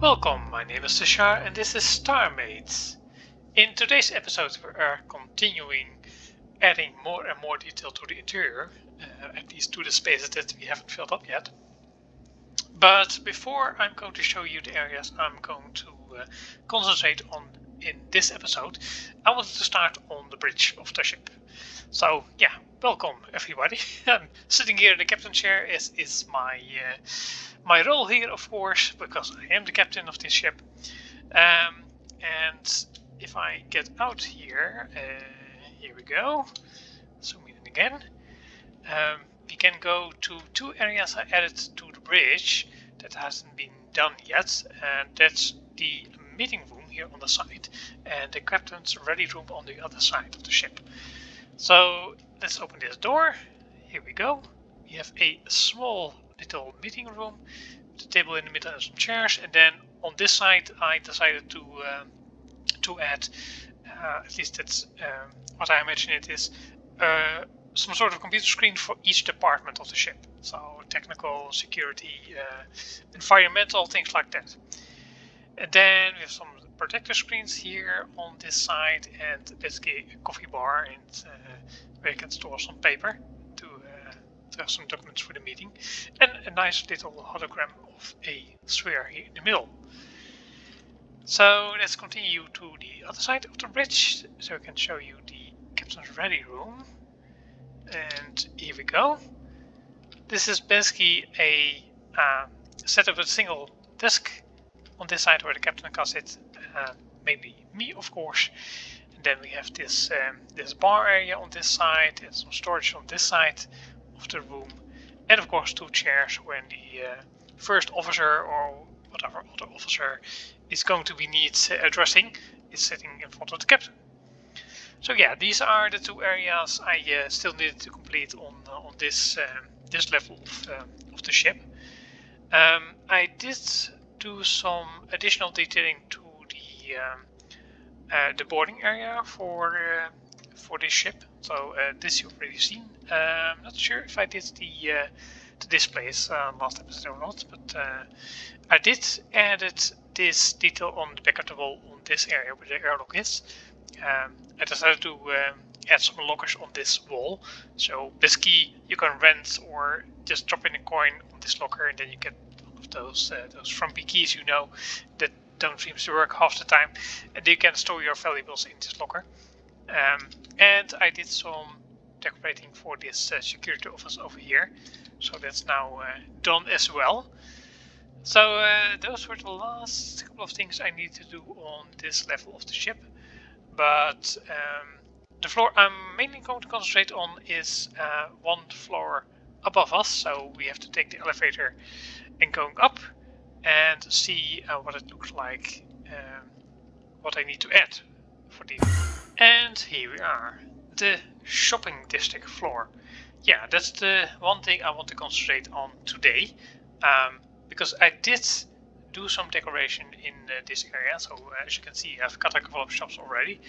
Welcome, my name is Tushar and this is StarMade. In today's episode we are continuing adding more and more detail to the interior, at least to the spaces that we haven't filled up yet. But before I'm going to show you the areas I'm going to concentrate on in this episode, I wanted to start on the bridge of the ship. So yeah, welcome everybody. I'm sitting here in the captain chair is my role here, of course, because I am the captain of this ship. And if I get out here, here we go, zoom in again. We can go to two areas I added to the bridge that hasn't been done yet, and that's the meeting room here on the side and the captain's ready room on the other side of the ship. So let's open this door. Here we go. We have a small little meeting room with a table in the middle and some chairs, and then on this side I decided to add, at least that's what I imagine it is, some sort of computer screen for each department of the ship. So technical, security, environmental, things like that. And then we have some projector screens here on this side, and basically a coffee bar and where you can store some paper to have some documents for the meeting, and a nice little hologram of a sphere here in the middle. So let's continue to the other side of the bridge, so I can show you the captain's ready room. And here we go. This is basically a setup with a single desk on this side where the captain can sit, mainly me of course. And then we have this this bar area on this side and some storage on this side of the room, and of course two chairs when the first officer or whatever other officer is going to be needs addressing is sitting in front of the captain. So yeah, these are the two areas I still needed to complete on this this level of the ship. I did do some additional detailing to the boarding area for this ship. So this you've already seen. I'm not sure if I did the displays last episode or not, but I did added this detail on the back of the wall on this area where the airlock is. I decided to add some lockers on this wall, so basically you can rent or just drop in a coin on this locker, and then you get one of those frumpy keys, you know, that don't seem to work half the time, and you can store your valuables in this locker. And I did some decorating for this security office over here, so that's now done as well. So those were the last couple of things I need to do on this level of the ship. But the floor I'm mainly going to concentrate on is one floor above us, so we have to take the elevator and going up and see what it looks like, what I need to add for these. And here we are, the shopping district floor. Yeah, that's the one thing I want to concentrate on today, because I did do some decoration in this area. So as you can see, I've got a couple of shops already.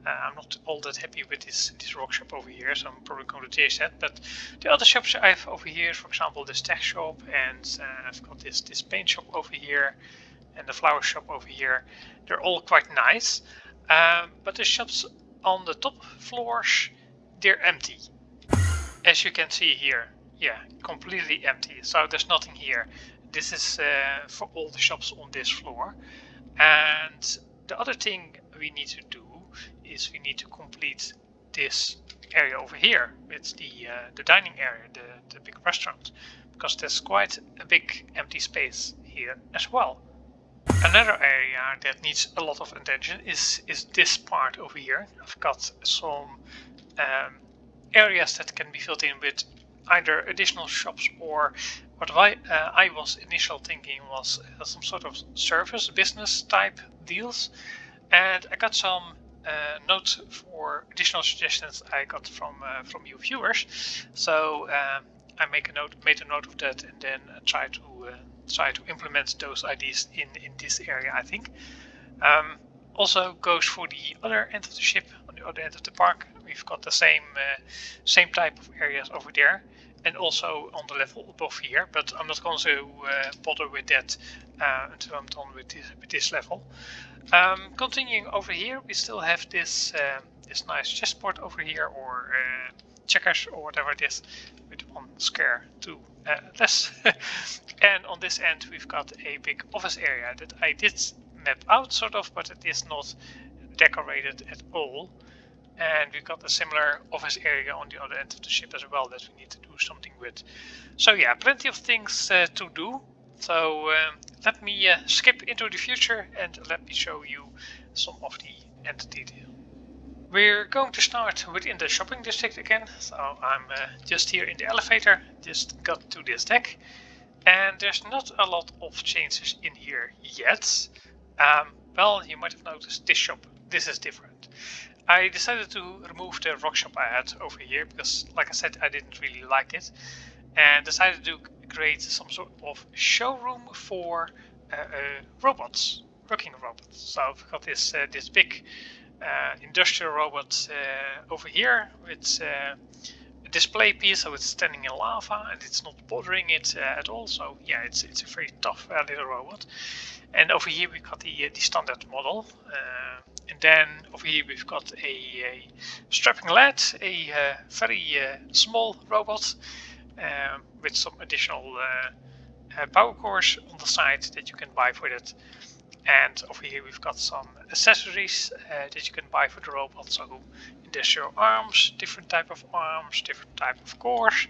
I'm not all that happy with this rock shop over here, so I'm probably going to change that. But the other shops I have over here, for example, this tech shop, and I've got this paint shop over here, and the flower shop over here. They're all quite nice, but the shops on the top floors, they're empty. As you can see here, yeah, completely empty. So there's nothing here. This is for all the shops on this floor. And the other thing we need to do is we need to complete this area over here with the dining area, the big restaurant, because there's quite a big empty space here as well. Another area that needs a lot of attention is this part over here. I've got some areas that can be filled in with either additional shops or what I was initially thinking was some sort of service business type deals, and I got some notes for additional suggestions I got from you viewers. So I made a note of that, and then try to implement those ideas in this area. I think also goes for the other end of the ship, on the other end of the park. We've got the same type of areas over there, and also on the level above here, but I'm not going to bother with that until I'm done with this level. Continuing over here, we still have this this nice chessboard over here, or checkers, or whatever it is, with one square to less. And on this end we've got a big office area that I did map out sort of, but it is not decorated at all. And we've got a similar office area on the other end of the ship as well that we need to do something with. So yeah, plenty of things to do. So let me skip into the future and let me show you some of the end detail. We're going to start within the shopping district again. So I'm just here in the elevator, just got to this deck. And there's not a lot of changes in here yet. Well, you might have noticed this shop, this is different. I decided to remove the rock shop I had over here because, like I said, I didn't really like it, and decided to create some sort of showroom for robots, working robots. So I've got this this big industrial robot over here with a display piece, so it's standing in lava and it's not bothering it at all. So yeah, it's a very tough little robot. And over here we've got the standard model. And then over here we've got a strapping lad, a very small robot with some additional power cores on the side that you can buy for it. And over here we've got some accessories that you can buy for the robot. So industrial arms, different type of cores,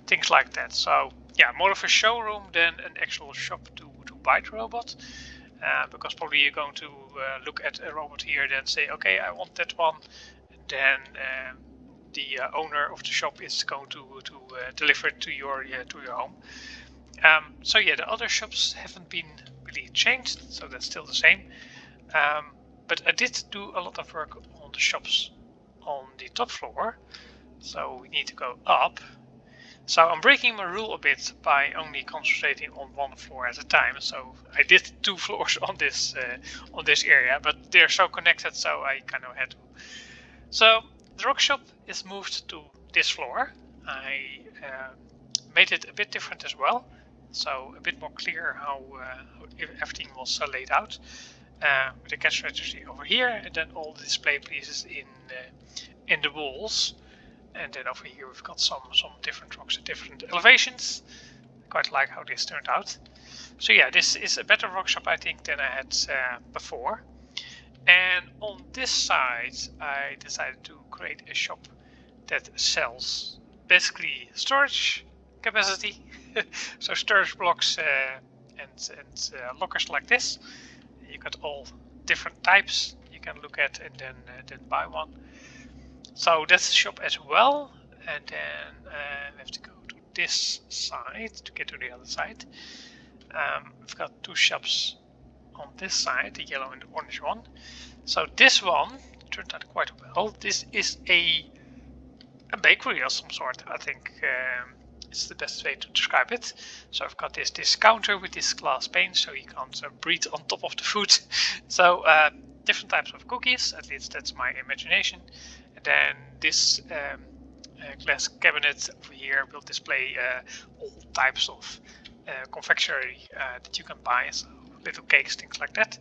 things like that. So yeah, more of a showroom than an actual shop to buy the robot. Because probably you're going to look at a robot here and say, okay, I want that one. And then the owner of the shop is going to deliver it to your home. So yeah, the other shops haven't been really changed, so that's still the same. But I did do a lot of work on the shops on the top floor, so we need to go up. So I'm breaking my rule a bit by only concentrating on one floor at a time. So I did 2 floors on this area, but they're so connected, so I kind of had to. So the rock shop is moved to this floor. I made it a bit different as well, so a bit more clear how everything was laid out. With the cash register over here, and then all the display pieces in the walls. And then over here we've got some different rocks at different elevations. Quite like how this turned out. So yeah, this is a better rock shop I think than I had before. And on this side I decided to create a shop that sells basically storage capacity. So storage blocks and lockers like this. You got all different types you can look at and then buy one. So that's the shop as well, and then we have to go to this side to get to the other side. We've got 2 shops on this side, the yellow and the orange one. So this one turned out quite well. This is a bakery of some sort, I think it's the best way to describe it. So I've got this counter with this glass pane, so you can't breathe on top of the food. So different types of cookies, at least that's my imagination. And then this glass cabinet over here will display all types of confectionery that you can buy, so little cakes, things like that.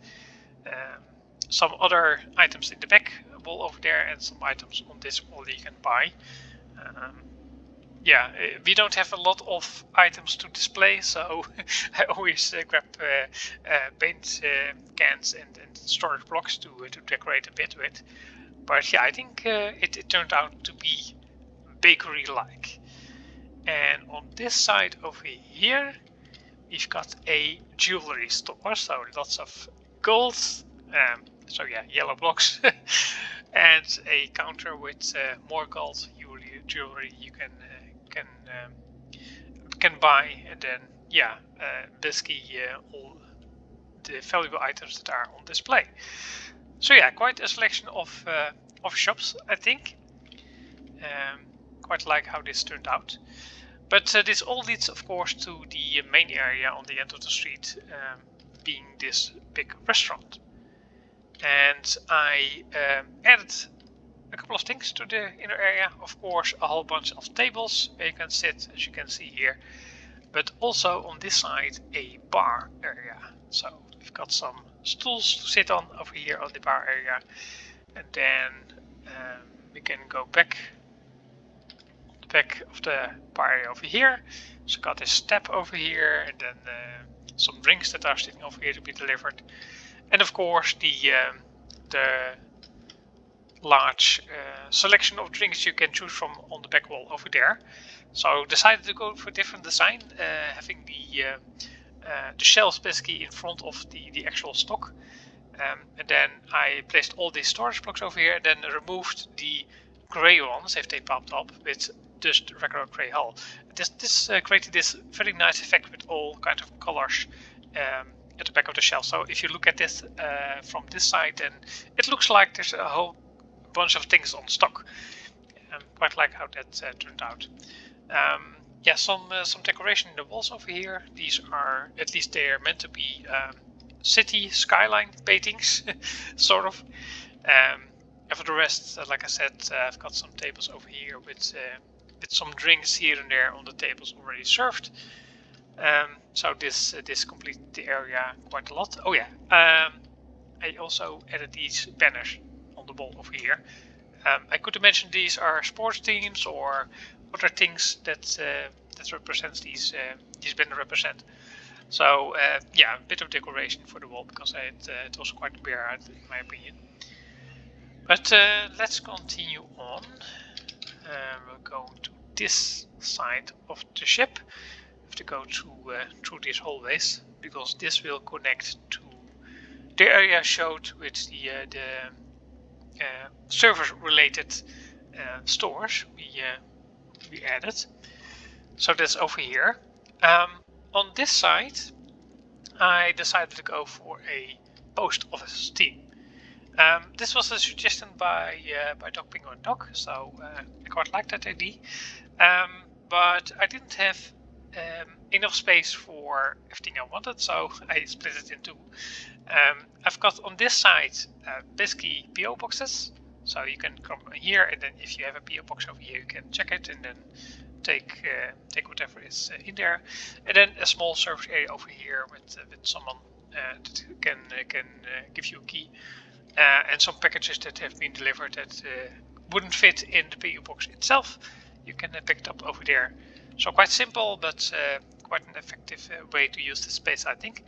Some other items in the back wall over there, and some items on this wall you can buy. Yeah, we don't have a lot of items to display, so I always grab paint cans and storage blocks to decorate a bit with. But yeah, I think it turned out to be bakery-like. And on this side over here, we've got a jewelry store, so lots of gold. So yeah, yellow blocks, and a counter with more gold jewelry you can buy, and then yeah, basically all the valuable items that are on display. So yeah, quite a selection of shops, I think. Quite like how this turned out. But this all leads, of course, to the main area on the end of the street, being this big restaurant. And I added a couple of things to the inner area. Of course, a whole bunch of tables where you can sit, as you can see here. But also on this side, a bar area. So we've got some stools to sit on over here on the bar area. And then we can go back on the back of the bar area over here. So got this step over here, and then some drinks that are sitting over here to be delivered. And of course the large selection of drinks you can choose from on the back wall over there. So decided to go for a different design, having the shelves basically in front of the actual stock. And then I placed all these storage blocks over here, and then removed the grey ones if they popped up with just regular grey hull. This created this very nice effect with all kinds of colors at the back of the shelf. So if you look at this from this side, then it looks like there's a whole bunch of things on stock. Quite like how that turned out. Yeah, some decoration in the walls over here. These are, at least they are meant to be city skyline paintings, sort of. And for the rest, like I said, I've got some tables over here with some drinks here and there on the tables already served. So this completed the area quite a lot. Oh yeah, I also added these banners on the wall over here. I could imagine these are sports teams or other things that represents these banners represent. So yeah, a bit of decoration for the wall, because it was quite bare in my opinion. But let's continue on. We'll go to this side of the ship. We have to go through these hallways, because this will connect to the area showed with the server-related stores we added. So that's over here. On this side, I decided to go for a post office theme. This was a suggestion by Doc Bingo and Doc, so I quite like that idea. But I didn't have enough space for everything I wanted, so I split it into. I've got on this side basically PO boxes, so you can come here, and then if you have a PO box over here, you can check it and then take whatever is in there, and then a small service area over here with someone that can give you a key, and some packages that have been delivered that wouldn't fit in the PO box itself. You can pick it up over there. So quite simple, but quite an effective way to use the space, I think.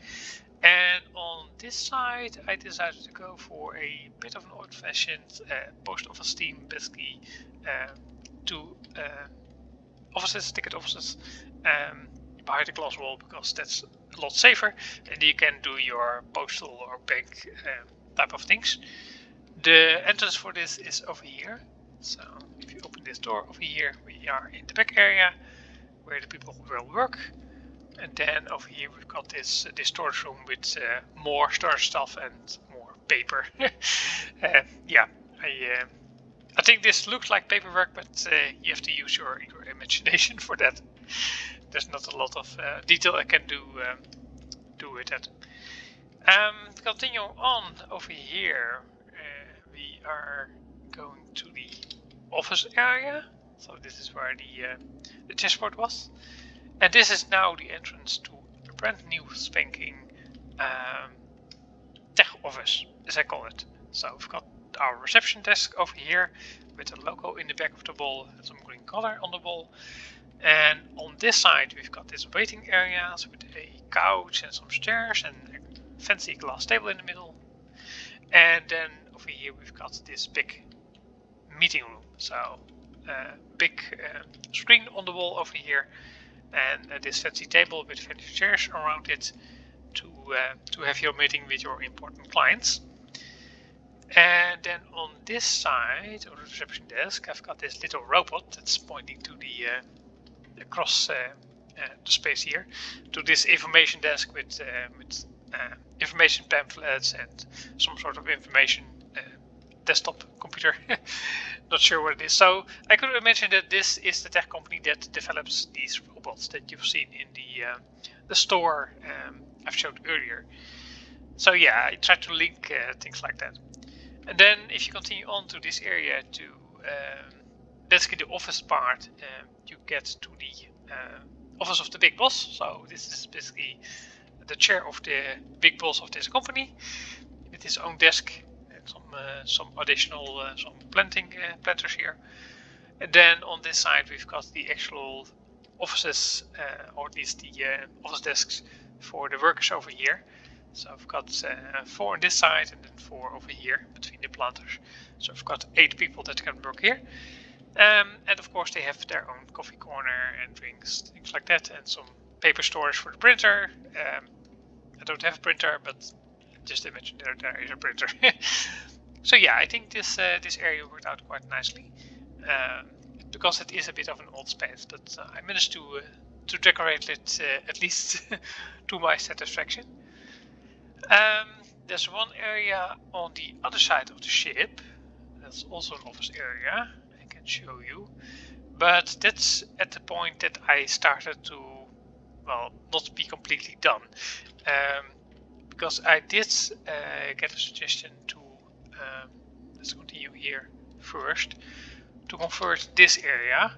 And on this side, I decided to go for a bit of an old-fashioned post office theme, basically to offices, ticket offices, behind the glass wall, because that's a lot safer, and you can do your postal or bank type of things. The entrance for this is over here. So if you open this door over here, we are in the back area where the people will work. And then over here we've got this storage room with more storage stuff and more paper. Yeah, I think this looks like paperwork, but you have to use your imagination for that. There's not a lot of detail I can do with that. Continue on over here. We are going to the office area. So this is where the chessboard was. And this is now the entrance to a brand new spanking tech office, as I call it. So we've got our reception desk over here with a logo in the back of the wall and some green color on the wall. And on this side we've got this waiting area with a couch and some chairs and a fancy glass table in the middle. And then over here we've got this big meeting room. So big screen on the wall over here, and this fancy table with fancy chairs around it to have your meeting with your important clients. And then on this side of the reception desk, I've got this little robot that's pointing to the across the space here to this information desk with information pamphlets and some sort of information desktop computer. Not sure what it is. So I could imagine that this is the tech company that develops these robots that you've seen in the store I've showed earlier. So yeah, I tried to link things like that. And then if you continue on to this area to basically the office part, you get to the office of the big boss. So this is basically the chair of the big boss of this company with his own desk and some additional some planters here. And then on this side we've got the actual offices, or at least the office desks for the workers over here. So I've got 4 on this side and then 4 over here between the planters. So I've got 8 people that can work here. And of course they have their own coffee corner and drinks, things like that, and some paper storage for the printer. I don't have a printer, but just imagine there is a printer. So yeah, I think this area worked out quite nicely, because it is a bit of an old space, but I managed to decorate it at least to my satisfaction. There's one area on the other side of the ship. That's also an office area. I can show you, but that's at the point that I started to, well, not be completely done, because I did get a suggestion to, let's continue here first, to convert this area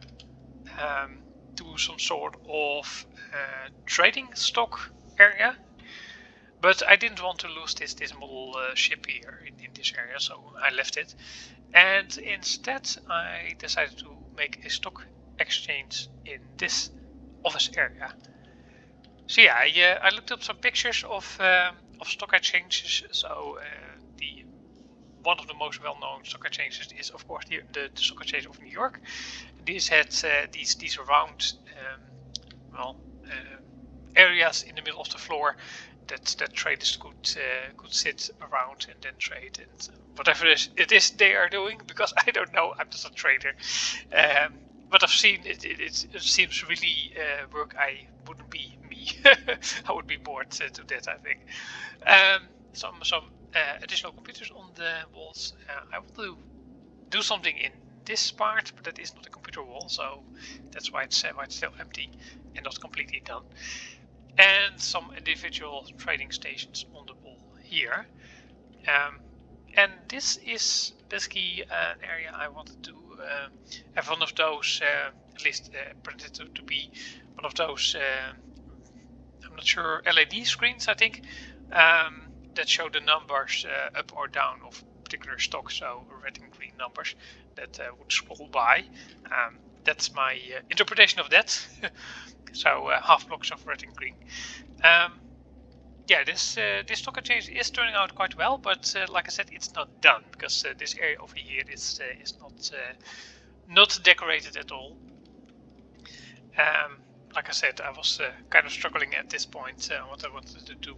to some sort of trading stock area. But I didn't want to lose this model ship here in this area, so I left it. And instead I decided to make a stock exchange in this office area. So yeah, I looked up some pictures of stock exchanges. So one of the most well-known stock exchanges is of course the stock exchange of New York. These had these round areas in the middle of the floor that traders could sit around and then trade, and whatever it is they are doing, because I don't know, I'm just a trader. But I've seen it seems really work. I wouldn't be me. I would be bored to death, I think. Some additional computers on the walls. I will do something in this part, but that is not a computer wall, so that's why it's still empty and not completely done. And some individual trading stations on the wall here. And this is basically an area I wanted to have one of those, at least printed to be one of those, I'm not sure, LED screens, I think, that show the numbers up or down of particular stocks, so red and green numbers that would scroll by. That's my interpretation of that. So half blocks of red and green. Yeah, this stock exchange is turning out quite well, but like I said, it's not done because this area over here is not decorated at all. Like I said, I was kind of struggling at this point what I wanted to do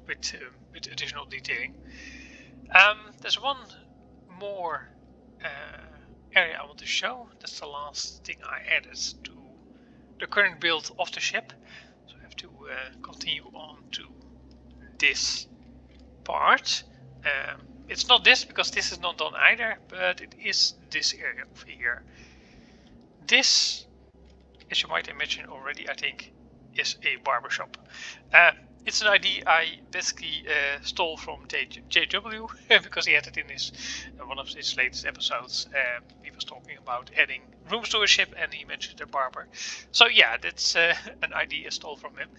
with additional detailing. There's one more area I want to show. That's the last thing I added to the current build of the ship. So I have to continue on to this part. It's not this, because this is not done either, but it is this area over here. This, as you might imagine already, I think, is a barbershop. It's an idea I basically stole from JW because he had it in his one of his latest episodes. He was talking about adding rooms to a ship, and he mentioned a barber. So yeah, that's an idea I stole from him.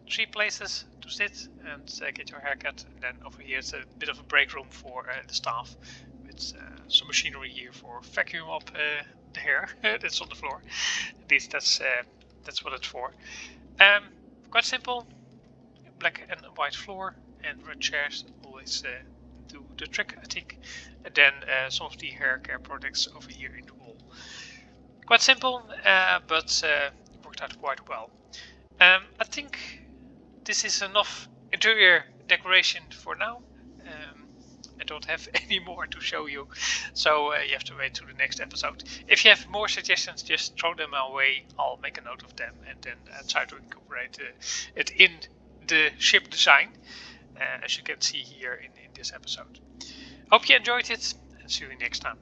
3 places to sit and get your haircut, and then over here it's a bit of a break room for the staff with some machinery here for vacuum up the hair that's on the floor. At least that's what it's for. Quite simple, black and white floor and red chairs always do the trick, I think. And then some of the hair care products over here in the wall. Quite simple, but worked out quite well. I think this is enough interior decoration for now. I don't have any more to show you, so you have to wait to the next episode. If you have more suggestions, just throw them my way. I'll make a note of them and then try to incorporate it in the ship design, as you can see here in this episode. Hope you enjoyed it, and see you next time.